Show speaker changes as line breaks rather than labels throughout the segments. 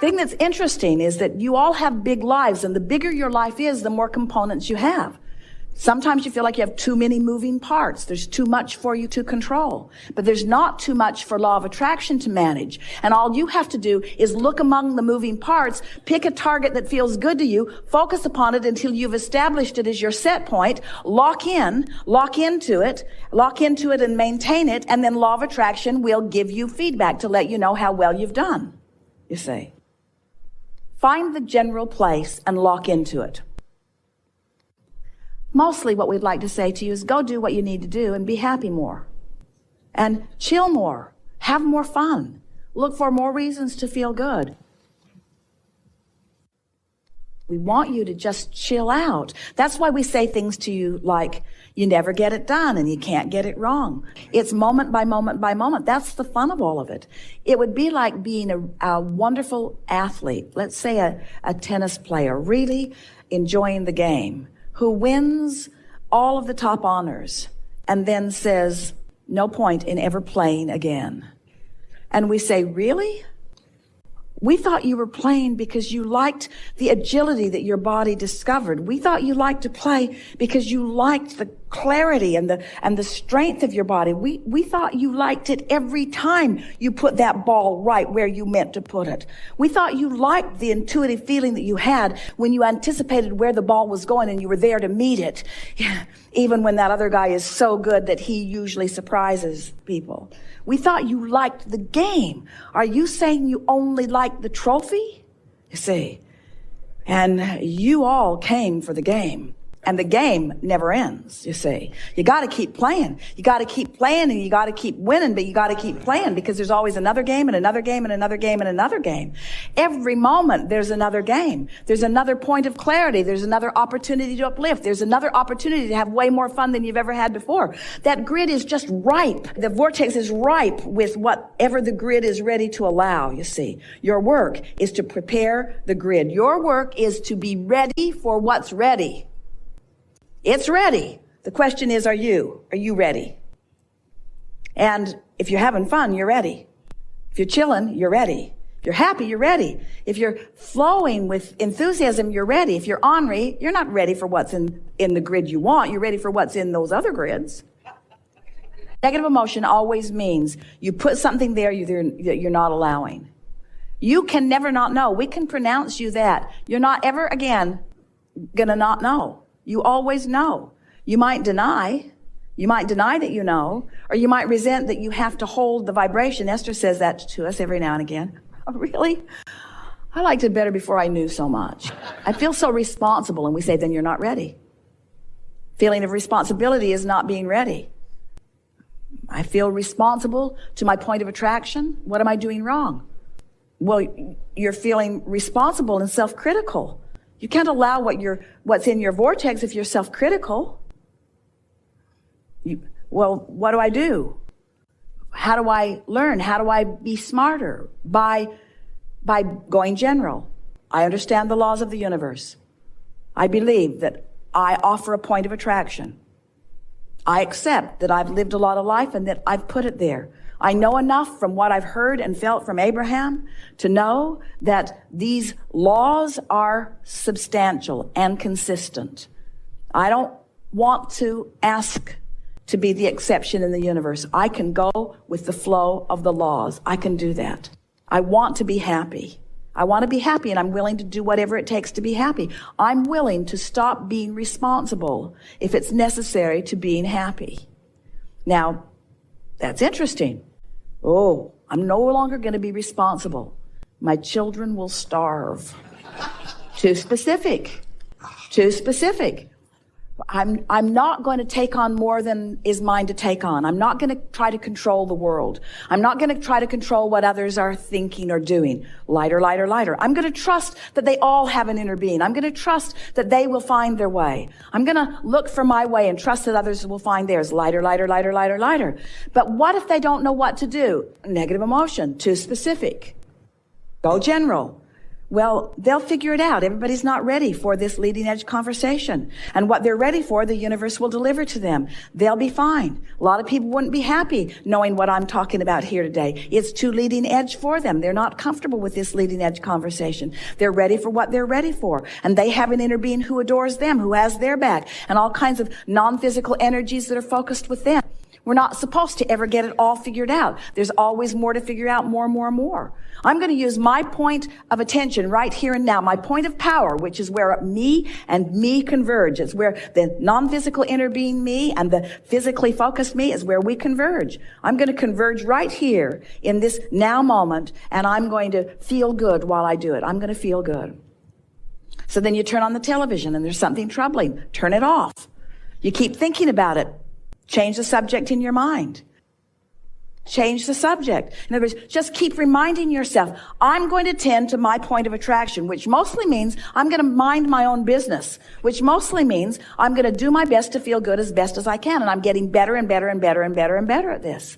thing that's interesting is that you all have big lives, and the bigger your life is, the more components you have. Sometimes you feel like you have too many moving parts. There's too much for you to control. But there's not too much for law of attraction to manage. And all you have to do is look among the moving parts, pick a target that feels good to you, focus upon it until you've established it as your set point, lock into it and maintain it, and then law of attraction will give you feedback to let you know how well you've done, you see. Find the general place and lock into it. Mostly what we'd like to say to you is go do what you need to do and be happy more. And chill more. Have more fun. Look for more reasons to feel good. We want you to just chill out. That's why we say things to you like, you never get it done and you can't get it wrong. It's moment by moment by moment. That's the fun of all of it. It would be like being a wonderful athlete. Let's say a tennis player, really enjoying the game, who wins all of the top honors and then says, no point in ever playing again. And we say, really? We thought you were playing because you liked the agility that your body discovered. We thought you liked to play because you liked the clarity and the strength of your body. We thought you liked it every time you put that ball right where you meant to put it. We thought you liked the intuitive feeling that you had when you anticipated where the ball was going and you were there to meet it. Even when that other guy is so good that he usually surprises people. We thought you liked the game. Are you saying you only like the trophy? You see, and you all came for the game. And the game never ends, you see. You got to keep playing. You got to keep playing and you got to keep winning, but you got to keep playing because there's always another game and another game and another game and another game. Every moment there's another game. There's another point of clarity. There's another opportunity to uplift. There's another opportunity to have way more fun than you've ever had before. That grid is just ripe. The vortex is ripe with whatever the grid is ready to allow, you see. Your work is to prepare the grid. Your work is to be ready for what's ready. It's ready. The question is, are you ready? And if you're having fun, you're ready. If you're chilling, you're ready. If you're happy, you're ready. If you're flowing with enthusiasm, you're ready. If you're ornery, you're not ready for what's in the grid you want. You're ready for what's in those other grids. Negative emotion always means you put something there that you're not allowing. You can never not know. We can pronounce you that. You're not ever again gonna not know. You always know. You might deny that you know, or you might resent that you have to hold the vibration. Esther says that to us every now and again. Oh, really? I liked it better before I knew so much. I feel so responsible, and we say, then you're not ready. Feeling of responsibility is not being ready. I feel responsible to my point of attraction. What am I doing wrong? Well, you're feeling responsible and self-critical. You can't allow what's in your vortex if you're self-critical. Well, what do I do? How do I learn? How do I be smarter? By going general. I understand the laws of the universe. I believe that I offer a point of attraction. I accept that I've lived a lot of life and that I've put it there. I know enough from what I've heard and felt from Abraham to know that these laws are substantial and consistent. I don't want to ask to be the exception in the universe. I can go with the flow of the laws. I can do that. I want to be happy. I want to be happy, and I'm willing to do whatever it takes to be happy. I'm willing to stop being responsible if it's necessary to being happy. Now, that's interesting. Oh, I'm no longer going to be responsible. My children will starve. Too specific. Too specific. I'm not going to take on more than is mine to take on. I'm not going to try to control the world. I'm not going to try to control what others are thinking or doing. Lighter, lighter, lighter. I'm going to trust that they all have an inner being. I'm going to trust that they will find their way. I'm going to look for my way and trust that others will find theirs. Lighter, lighter, lighter, lighter, lighter. But what if they don't know what to do? Negative emotion. Too specific. Go general. Well, they'll figure it out. Everybody's not ready for this leading edge conversation. And what they're ready for, the universe will deliver to them. They'll be fine. A lot of people wouldn't be happy knowing what I'm talking about here today. It's too leading edge for them. They're not comfortable with this leading edge conversation. They're ready for what they're ready for. And they have an inner being who adores them, who has their back, and all kinds of non-physical energies that are focused with them. We're not supposed to ever get it all figured out. There's always more to figure out, more. I'm going to use my point of attention right here and now, my point of power, which is where me and me converge. It's where the non-physical inner being me and the physically focused me is where we converge. I'm going to converge right here in this now moment, and I'm going to feel good while I do it. I'm going to feel good. So then you turn on the television and there's something troubling. Turn it off. You keep thinking about it. Change the subject in your mind. Change the subject. In other words, just keep reminding yourself, I'm going to tend to my point of attraction, which mostly means I'm going to mind my own business, which mostly means I'm going to do my best to feel good as best as I can. And I'm getting better and better and better and better and better at this.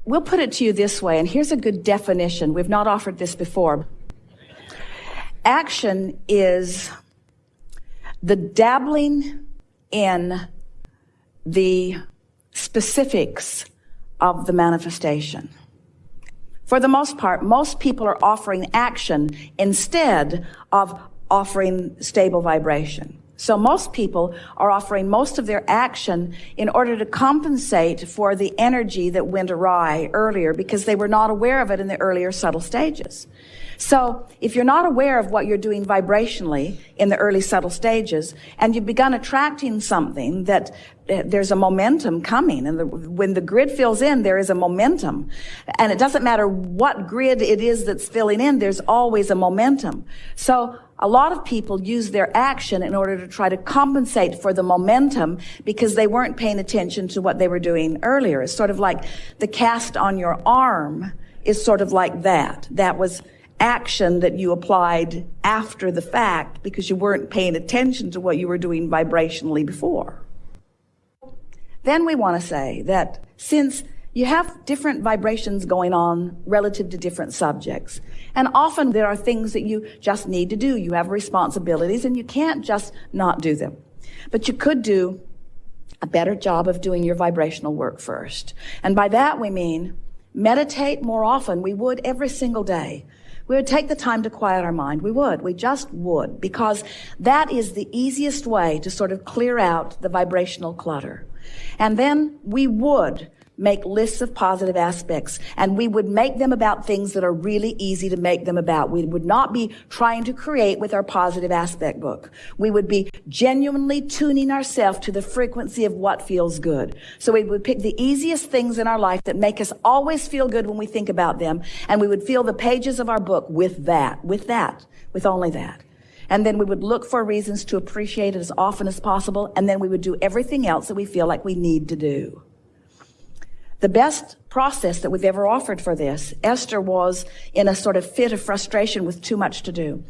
We'll put it to you this way, and here's a good definition. We've not offered this before. Action is the dabbling in the specifics of the manifestation. For the most part, most people are offering action instead of offering stable vibration. So most people are offering most of their action in order to compensate for the energy that went awry earlier because they were not aware of it in the earlier subtle stages. So if you're not aware of what you're doing vibrationally in the early subtle stages, and you've begun attracting something that there's a momentum coming, and when the grid fills in, there is a momentum. And it doesn't matter what grid it is that's filling in, there's always a momentum. So a lot of people use their action in order to try to compensate for the momentum because they weren't paying attention to what they were doing earlier. It's sort of like the cast on your arm is sort of like that. That was action that you applied after the fact because you weren't paying attention to what you were doing vibrationally before. Then we want to say that since you have different vibrations going on relative to different subjects, and often there are things that you just need to do. You have responsibilities and you can't just not do them. But you could do a better job of doing your vibrational work first. And by that we mean meditate more often. We would every single day. We would take the time to quiet our mind. We just would, because that is the easiest way to sort of clear out the vibrational clutter. And then we would make lists of positive aspects, and we would make them about things that are really easy to make them about. We would not be trying to create with our positive aspect book. We would be genuinely tuning ourselves to the frequency of what feels good. So we would pick the easiest things in our life that make us always feel good when we think about them, and we would fill the pages of our book with only that. And then we would look for reasons to appreciate it as often as possible, and then we would do everything else that we feel like we need to do. The best process that we've ever offered for this, Esther was in a sort of fit of frustration with too much to do.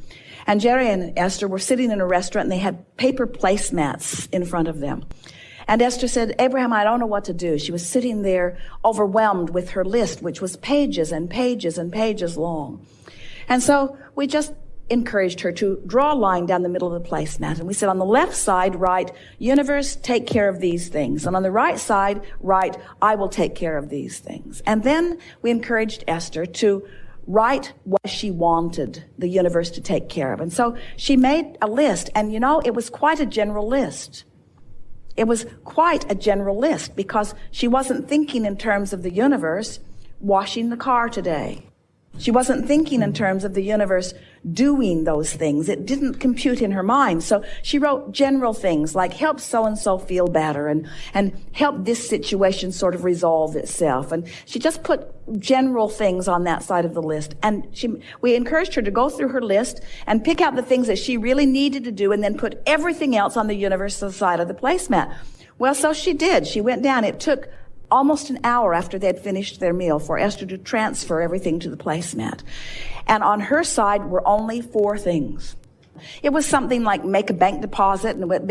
And Jerry and Esther were sitting in a restaurant and they had paper placemats in front of them. And Esther said, Abraham, I don't know what to do. She was sitting there overwhelmed with her list, which was pages and pages and pages long. And so we just encouraged her to draw a line down the middle of the placemat. And we said, on the left side, write, universe, take care of these things. And on the right side, write, I will take care of these things. And then we encouraged Esther to write what she wanted the universe to take care of. And so she made a list. And it was quite a general list. It was quite a general list because she wasn't thinking in terms of the universe washing the car today. She wasn't thinking in terms of the universe doing those things. It didn't compute in her mind. So she wrote general things like help so-and-so feel better and help this situation sort of resolve itself. And she just put general things on that side of the list. And we encouraged her to go through her list and pick out the things that she really needed to do and then put everything else on the universal side of the placemat. Well, so she did. She went down. It took almost an hour after they had finished their meal for Esther to transfer everything to the placemat. And on her side were only 4 things. It was something like make a bank deposit, and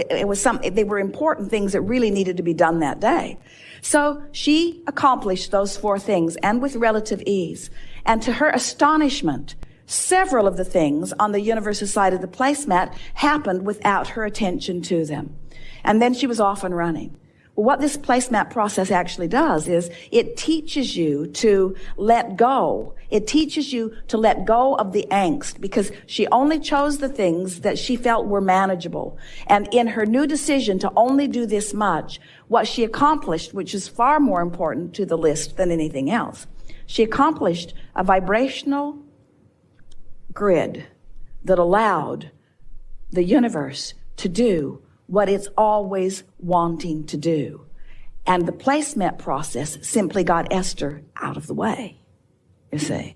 they were important things that really needed to be done that day. So she accomplished those 4 things, and with relative ease. And to her astonishment, Several of the things on the universe's side of the placemat happened without her attention to them. And then she was off and running. Well, what this placemat process actually does is it teaches you to let go. It teaches you to let go of the angst, because she only chose the things that she felt were manageable. And in her new decision to only do this much, what she accomplished, which is far more important to the list than anything else, she accomplished a vibrational grid that allowed the universe to do what it's always wanting to do. And the placemat process simply got Esther out of the way, you see.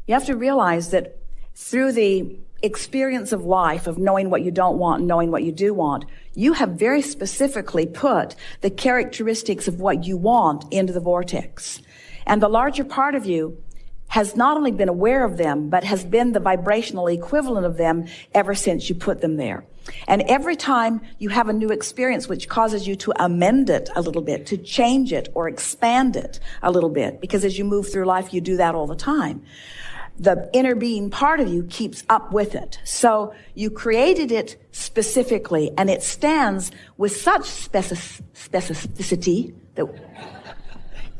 You have to realize that through the experience of life, of knowing what you don't want and knowing what you do want, you have very specifically put the characteristics of what you want into the vortex. And the larger part of you has not only been aware of them, but has been the vibrational equivalent of them ever since you put them there. And every time you have a new experience which causes you to amend it a little bit, to change it or expand it a little bit, because as you move through life, you do that all the time, the inner being part of you keeps up with it. So you created it specifically, and it stands with such specificity that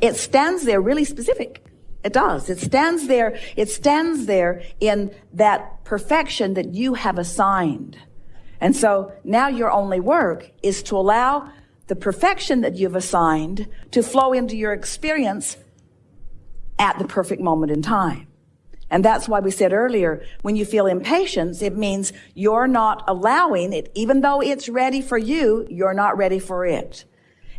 it stands there really specific. It does. It stands there in that perfection that you have assigned. And so now your only work is to allow the perfection that you've assigned to flow into your experience at the perfect moment in time. And that's why we said earlier, when you feel impatience, it means you're not allowing it, even though it's ready for you, you're not ready for it.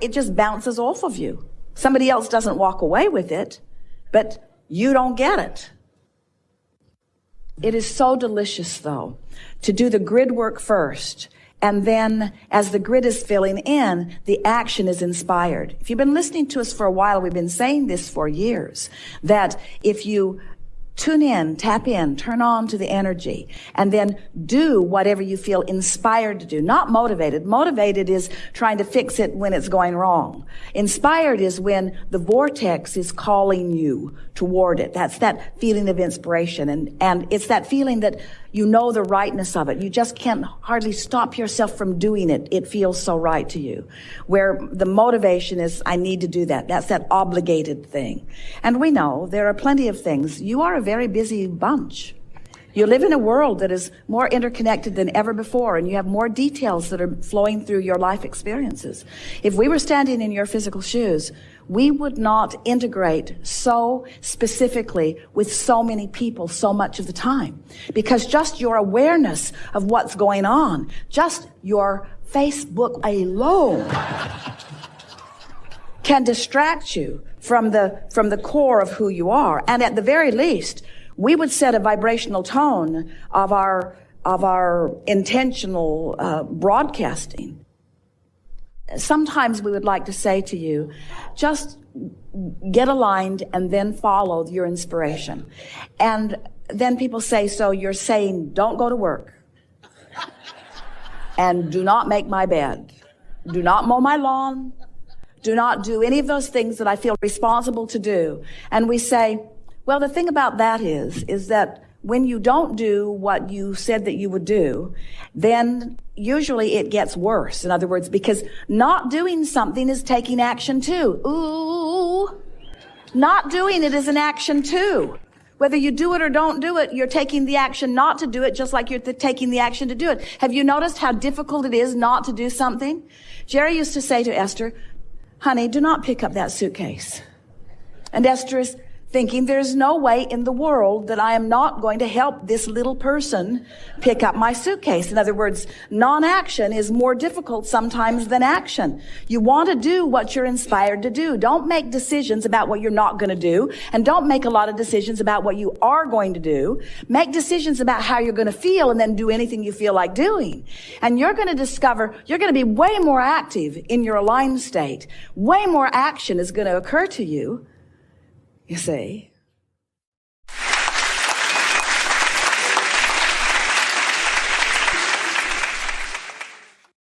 It just bounces off of you. Somebody else doesn't walk away with it, but you don't get it. It is so delicious, though, to do the grid work first. And then as the grid is filling in, the action is inspired. If you've been listening to us for a while, we've been saying this for years, that if you tune in, tap in, turn on to the energy, and then do whatever you feel inspired to do. Not motivated. Motivated is trying to fix it when it's going wrong. Inspired is when the vortex is calling you toward it. That's that feeling of inspiration. And it's that feeling that you know the rightness of it. You just can't hardly stop yourself from doing it. It feels so right to you. Where the motivation is, I need to do that. That's that obligated thing. And we know there are plenty of things. You are a very busy bunch. You live in a world that is more interconnected than ever before, and you have more details that are flowing through your life experiences. If we were standing in your physical shoes, we would not integrate so specifically with so many people so much of the time. Because just your awareness of what's going on, just your Facebook alone can distract you from the core of who you are. And at the very least, we would set a vibrational tone of our intentional broadcasting. Sometimes we would like to say to you, just get aligned and then follow your inspiration. And then people say, so you're saying don't go to work and do not make my bed, do not mow my lawn, do not do any of those things that I feel responsible to do. And we say, well, the thing about that is that when you don't do what you said that you would do, then usually it gets worse. In other words, because not doing something is taking action too. Ooh, not doing it is an action too. Whether you do it or don't do it, you're taking the action not to do it, just like you're taking the action to do it. Have you noticed how difficult it is not to do something? Jerry used to say to Esther, honey, do not pick up that suitcase. And Esther is thinking, there's no way in the world that I am not going to help this little person pick up my suitcase. In other words, non-action is more difficult sometimes than action. You want to do what you're inspired to do. Don't make decisions about what you're not going to do, and don't make a lot of decisions about what you are going to do. Make decisions about how you're going to feel, and then do anything you feel like doing. And you're going to discover you're going to be way more active in your aligned state. Way more action is going to occur to you. You see,